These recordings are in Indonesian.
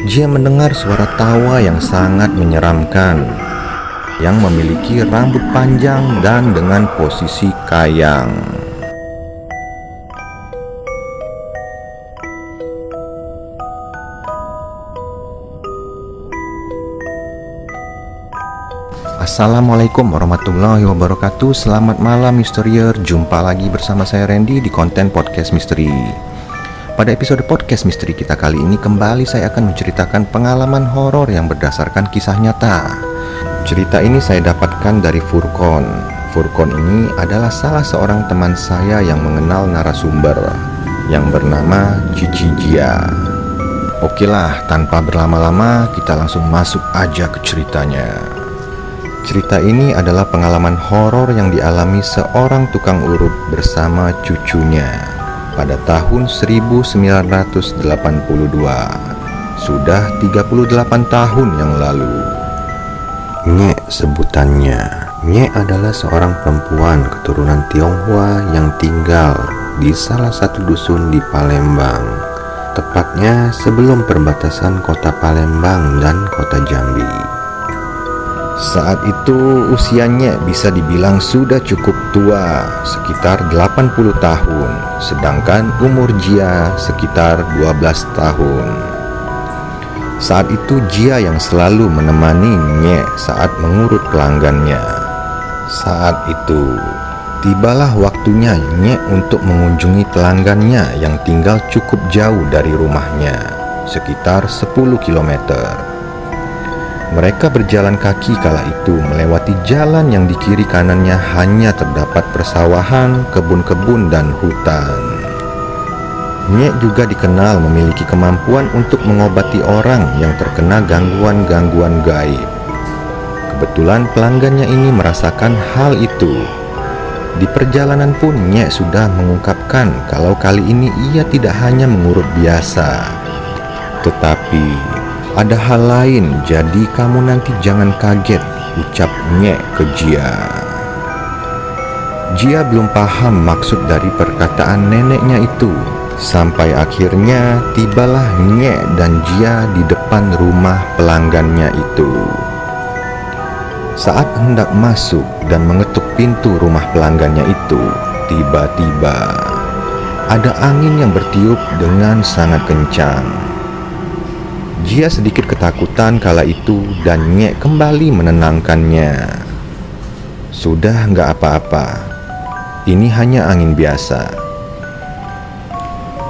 Jia mendengar suara tawa yang sangat menyeramkan, yang memiliki rambut panjang dan dengan posisi kayang. Assalamualaikum warahmatullahi wabarakatuh. Selamat malam Misterier. Jumpa lagi bersama saya Randy di konten podcast misteri. Pada episode podcast misteri kita kali ini, kembali saya akan menceritakan pengalaman horor yang berdasarkan kisah nyata. Cerita ini saya dapatkan dari Furkon. Furkon ini adalah salah seorang teman saya yang mengenal narasumber yang bernama Cici Jia. Oke lah, tanpa berlama-lama kita langsung masuk aja ke ceritanya. Cerita ini adalah pengalaman horor yang dialami seorang tukang urut bersama cucunya pada tahun 1982. Sudah 38 tahun yang lalu. Nyek sebutannya. Nyek adalah seorang perempuan keturunan Tionghoa yang tinggal di salah satu dusun di Palembang, tepatnya sebelum perbatasan kota Palembang dan kota Jambi. Saat itu usianya bisa dibilang sudah cukup tua, sekitar 80 tahun, sedangkan umur Jia sekitar 12 tahun. Saat itu Jia yang selalu menemani Nyek saat mengurut pelanggannya. Saat itu tibalah waktunya Nyek untuk mengunjungi pelanggannya yang tinggal cukup jauh dari rumahnya, sekitar 10 km. Mereka berjalan kaki kala itu melewati jalan yang di kiri kanannya hanya terdapat persawahan, kebun-kebun, dan hutan. Nyek juga dikenal memiliki kemampuan untuk mengobati orang yang terkena gangguan-gangguan gaib. Kebetulan pelanggannya ini merasakan hal itu. Di perjalanan pun Nyek sudah mengungkapkan kalau kali ini ia tidak hanya mengurut biasa, tetapi ada hal lain, jadi kamu nanti jangan kaget, ucap Nyek ke Jia. Jia belum paham maksud dari perkataan neneknya itu, sampai akhirnya tibalah Nyek dan Jia di depan rumah pelanggannya itu. Saat hendak masuk dan mengetuk pintu rumah pelanggannya itu, tiba-tiba ada angin yang bertiup dengan sangat kencang. Jia sedikit ketakutan kala itu dan Nyek kembali menenangkannya. Sudah nggak apa-apa, ini hanya angin biasa.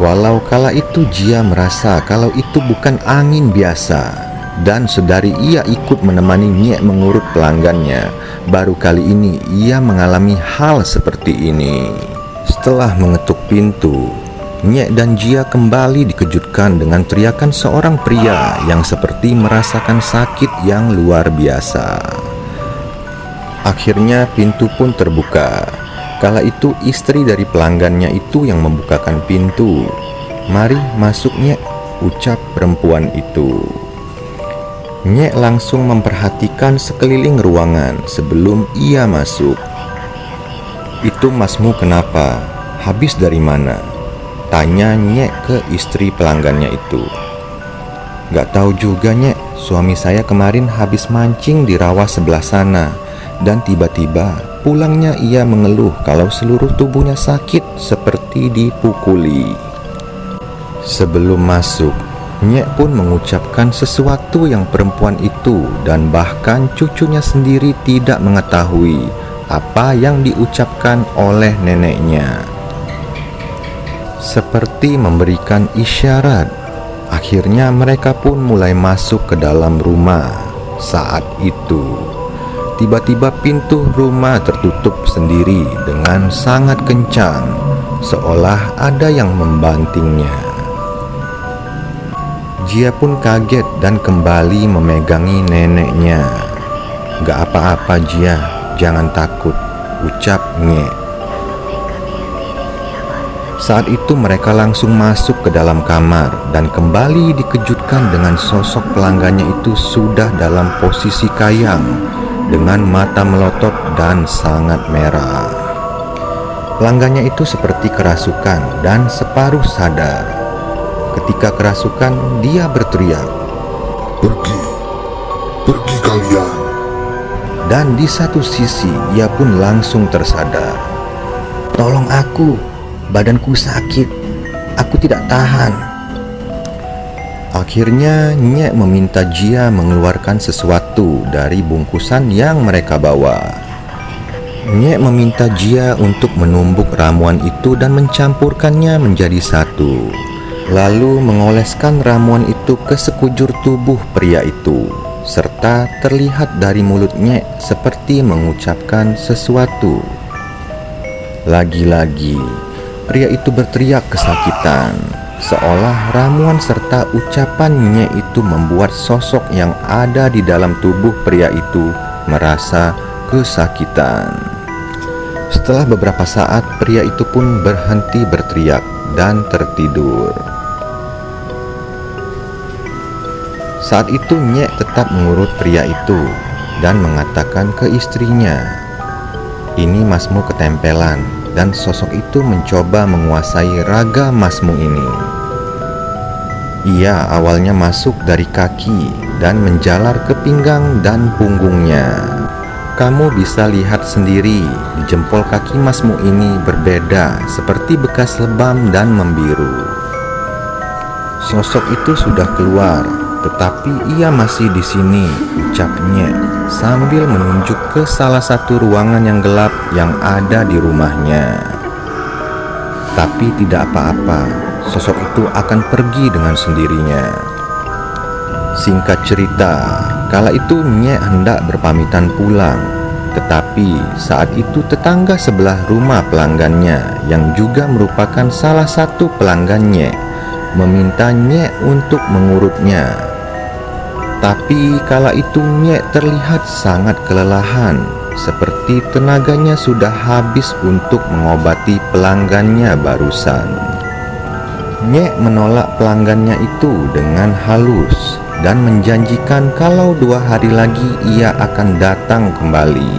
Walau kala itu Jia merasa kalau itu bukan angin biasa, dan sedari ia ikut menemani Nyek mengurut pelanggannya, baru kali ini ia mengalami hal seperti ini. Setelah mengetuk pintu, Nyek dan Jia kembali dikejutkan dengan teriakan seorang pria yang seperti merasakan sakit yang luar biasa. Akhirnya pintu pun terbuka. Kala itu istri dari pelanggannya itu yang membukakan pintu. "Mari masuk Nyek," ucap perempuan itu. Nyek langsung memperhatikan sekeliling ruangan sebelum ia masuk. "Itu masmu kenapa? Habis dari mana?" tanya Nyek ke istri pelanggannya itu. "Gak tahu juga Nyek, suami saya kemarin habis mancing di rawa sebelah sana, dan tiba-tiba pulangnya ia mengeluh kalau seluruh tubuhnya sakit seperti dipukuli." Sebelum masuk, Nyek pun mengucapkan sesuatu yang perempuan itu dan bahkan cucunya sendiri tidak mengetahui apa yang diucapkan oleh neneknya. Seperti memberikan isyarat, akhirnya mereka pun mulai masuk ke dalam rumah. Saat itu, tiba-tiba pintu rumah tertutup sendiri dengan sangat kencang, seolah ada yang membantingnya. Jia pun kaget dan kembali memegangi neneknya. "Gak apa-apa Jia, jangan takut," ucap Nyek. Saat itu mereka langsung masuk ke dalam kamar dan kembali dikejutkan dengan sosok pelanggannya itu sudah dalam posisi kayang dengan mata melotot dan sangat merah. Pelanggannya itu seperti kerasukan dan separuh sadar. Ketika kerasukan, dia berteriak, Pergi, pergi kalian. Dan di satu sisi ia pun langsung tersadar. Tolong aku, badanku sakit, aku tidak tahan. Akhirnya Nyek meminta Jia mengeluarkan sesuatu dari bungkusan yang mereka bawa. Nyek meminta Jia untuk menumbuk ramuan itu dan mencampurkannya menjadi satu, lalu mengoleskan ramuan itu ke sekujur tubuh pria itu, serta terlihat dari mulutnya seperti mengucapkan sesuatu. Lagi-lagi pria itu berteriak kesakitan, seolah ramuan serta ucapannya itu membuat sosok yang ada di dalam tubuh pria itu merasa kesakitan. Setelah beberapa saat, pria itu pun berhenti berteriak dan tertidur. Saat itu Nyek tetap mengurut pria itu dan mengatakan ke istrinya, "Ini masmu ketempelan," dan sosok itu mencoba menguasai raga masmu ini. Ia awalnya masuk dari kaki dan menjalar ke pinggang dan punggungnya. Kamu bisa lihat sendiri di jempol kaki masmu ini berbeda, seperti bekas lebam dan membiru. Sosok itu sudah keluar, tetapi ia masih di sini, ucapnya sambil menunjuk ke salah satu ruangan yang gelap yang ada di rumahnya. Tapi tidak apa-apa, sosok itu akan pergi dengan sendirinya. Singkat cerita, kala itu Nyek hendak berpamitan pulang, tetapi saat itu tetangga sebelah rumah pelanggannya yang juga merupakan salah satu pelanggannya meminta Nyek untuk mengurutnya. Tapi kala itu Nyek terlihat sangat kelelahan, seperti tenaganya sudah habis untuk mengobati pelanggannya barusan. Nyek menolak pelanggannya itu dengan halus dan menjanjikan kalau 2 hari lagi ia akan datang kembali.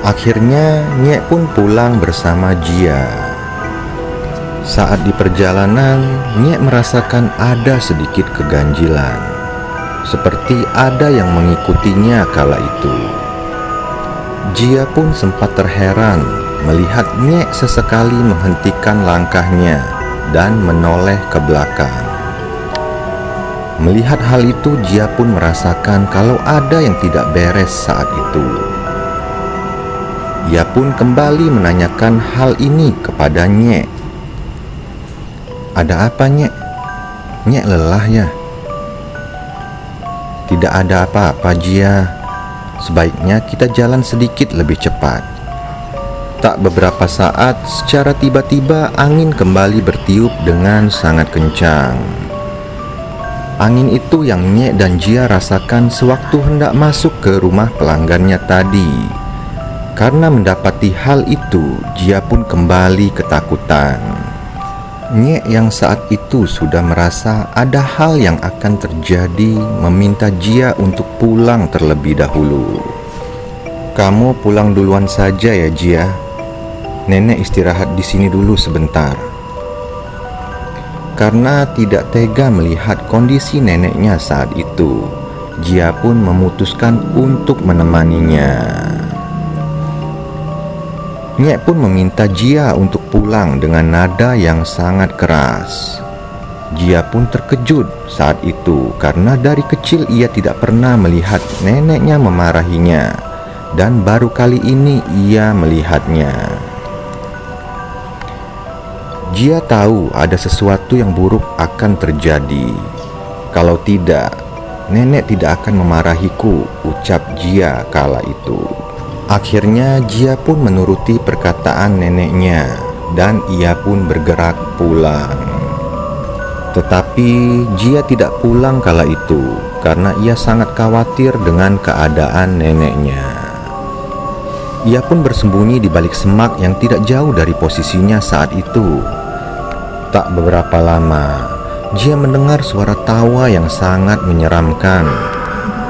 Akhirnya Nyek pun pulang bersama Jia. Saat di perjalanan, Nyek merasakan ada sedikit keganjilan, seperti ada yang mengikutinya kala itu. Jia pun sempat terheran melihat Nyek sesekali menghentikan langkahnya dan menoleh ke belakang. Melihat hal itu, Jia pun merasakan kalau ada yang tidak beres saat itu. Ia pun kembali menanyakan hal ini kepada Nyek. "Ada apa, Nyek? Nyek lelah ya?" "Tidak ada apa-apa, Jia. Sebaiknya kita jalan sedikit lebih cepat." Tak beberapa saat, secara tiba-tiba angin kembali bertiup dengan sangat kencang. Angin itu yang Nyek dan Jia rasakan sewaktu hendak masuk ke rumah pelanggannya tadi. Karena mendapati hal itu, Jia pun kembali ketakutan. Nyek yang saat itu sudah merasa ada hal yang akan terjadi meminta Jia untuk pulang terlebih dahulu. "Kamu pulang duluan saja ya, Jia. Nenek istirahat di sini dulu sebentar." Karena tidak tega melihat kondisi neneknya saat itu, Jia pun memutuskan untuk menemaninya. Nyek pun meminta Jia untuk pulang dengan nada yang sangat keras. Jia pun terkejut saat itu karena dari kecil ia tidak pernah melihat neneknya memarahinya, dan baru kali ini ia melihatnya. Jia tahu ada sesuatu yang buruk akan terjadi. "Kalau tidak, nenek tidak akan memarahiku," ucap Jia kala itu. Akhirnya Jia pun menuruti perkataan neneknya dan ia pun bergerak pulang. Tetapi Jia tidak pulang kala itu karena ia sangat khawatir dengan keadaan neneknya. Ia pun bersembunyi di balik semak yang tidak jauh dari posisinya saat itu. Tak beberapa lama, Jia mendengar suara tawa yang sangat menyeramkan.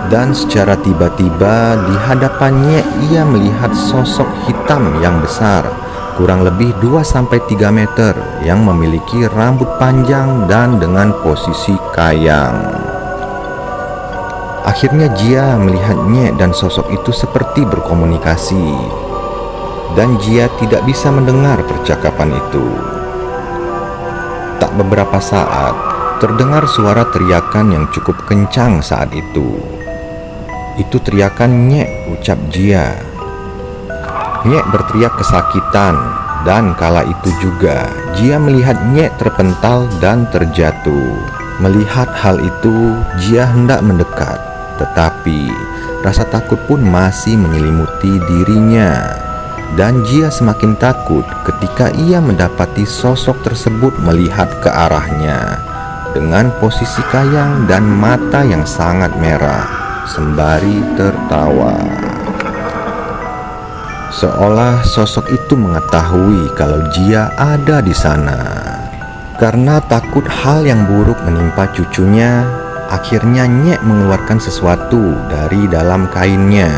Dan secara tiba-tiba di hadapannya ia melihat sosok hitam yang besar, kurang lebih 2-3 meter, yang memiliki rambut panjang dan dengan posisi kayang. Akhirnya Jia melihat Nyek dan sosok itu seperti berkomunikasi, dan Jia tidak bisa mendengar percakapan itu. Tak beberapa saat, terdengar suara teriakan yang cukup kencang saat itu. Itu teriakan Nyek, ucap Jia. Nyek berteriak kesakitan, dan kala itu juga Jia melihat Nyek terpental dan terjatuh. Melihat hal itu, Jia hendak mendekat, tetapi rasa takut pun masih menyelimuti dirinya. Dan Jia semakin takut ketika ia mendapati sosok tersebut melihat ke arahnya dengan posisi kayang dan mata yang sangat merah, sembari tertawa. Seolah sosok itu mengetahui kalau Jia ada di sana. Karena takut hal yang buruk menimpa cucunya, akhirnya Nyek mengeluarkan sesuatu dari dalam kainnya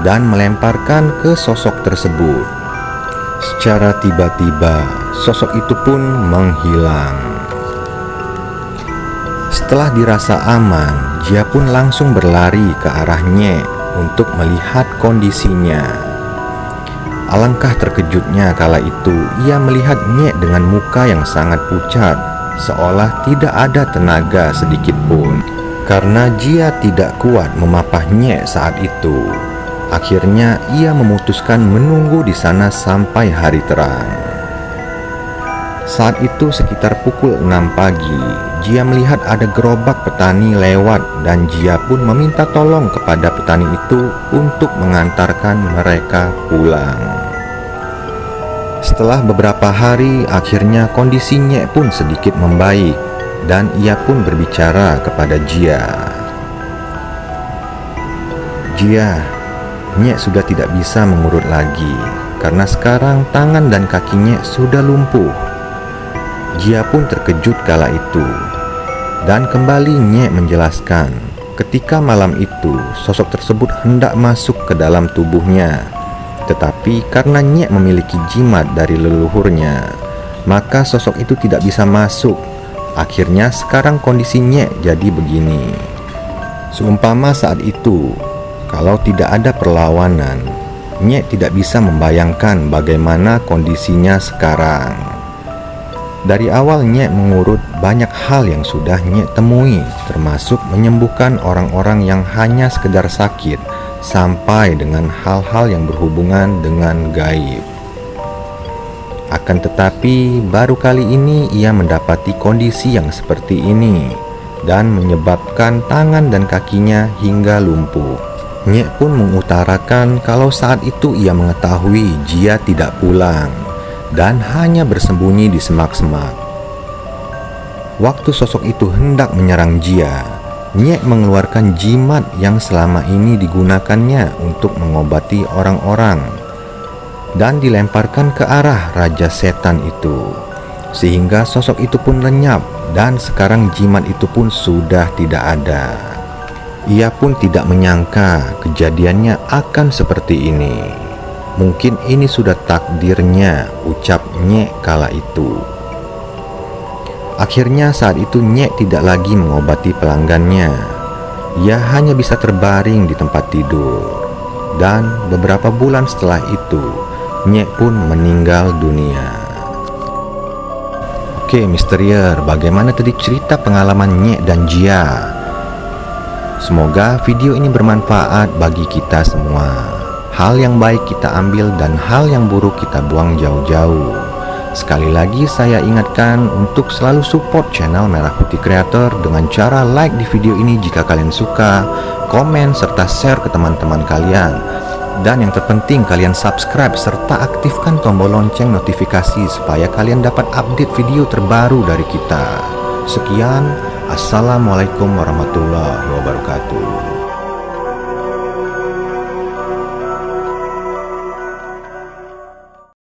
dan melemparkan ke sosok tersebut. Secara tiba-tiba, sosok itu pun menghilang. Setelah dirasa aman, Jia pun langsung berlari ke arah Nyek untuk melihat kondisinya. Alangkah terkejutnya kala itu ia melihat Nyek dengan muka yang sangat pucat, seolah tidak ada tenaga sedikit pun. Karena Jia tidak kuat memapah Nyek saat itu, akhirnya ia memutuskan menunggu di sana sampai hari terang. Saat itu sekitar pukul 6 pagi, Jia melihat ada gerobak petani lewat dan Jia pun meminta tolong kepada petani itu untuk mengantarkan mereka pulang. Setelah beberapa hari, akhirnya kondisi Nyek pun sedikit membaik dan ia pun berbicara kepada Jia. Jia, Nyek sudah tidak bisa mengurut lagi karena sekarang tangan dan kaki Nyek sudah lumpuh. Jia pun terkejut kala itu, dan kembali Nyek menjelaskan ketika malam itu sosok tersebut hendak masuk ke dalam tubuhnya, tetapi karena Nyek memiliki jimat dari leluhurnya, maka sosok itu tidak bisa masuk. Akhirnya sekarang kondisi Nyek jadi begini. Seumpama saat itu, kalau tidak ada perlawanan, Nyek tidak bisa membayangkan bagaimana kondisinya sekarang. Dari awal Nyek mengurut banyak hal yang sudah Nyek temui, termasuk menyembuhkan orang-orang yang hanya sekedar sakit, sampai dengan hal-hal yang berhubungan dengan gaib. Akan tetapi baru kali ini ia mendapati kondisi yang seperti ini, dan menyebabkan tangan dan kakinya hingga lumpuh. Nyek pun mengutarakan kalau saat itu ia mengetahui Jia tidak pulang dan hanya bersembunyi di semak-semak. Waktu sosok itu hendak menyerang Jia, Nyek mengeluarkan jimat yang selama ini digunakannya untuk mengobati orang-orang dan dilemparkan ke arah Raja Setan itu, sehingga sosok itu pun lenyap dan sekarang jimat itu pun sudah tidak ada. Ia pun tidak menyangka kejadiannya akan seperti ini. Mungkin ini sudah takdirnya, ucap Nyek kala itu. Akhirnya saat itu Nyek tidak lagi mengobati pelanggannya. Ia hanya bisa terbaring di tempat tidur. Dan beberapa bulan setelah itu, Nyek pun meninggal dunia. Oke, Misterier, bagaimana tadi cerita pengalaman Nyek dan Jia? Semoga video ini bermanfaat bagi kita semua. Hal yang baik kita ambil dan hal yang buruk kita buang jauh-jauh. Sekali lagi saya ingatkan untuk selalu support channel Merah Putih Creator dengan cara like di video ini jika kalian suka, komen serta share ke teman-teman kalian. Dan yang terpenting kalian subscribe serta aktifkan tombol lonceng notifikasi supaya kalian dapat update video terbaru dari kita. Sekian, Assalamualaikum warahmatullahi wabarakatuh.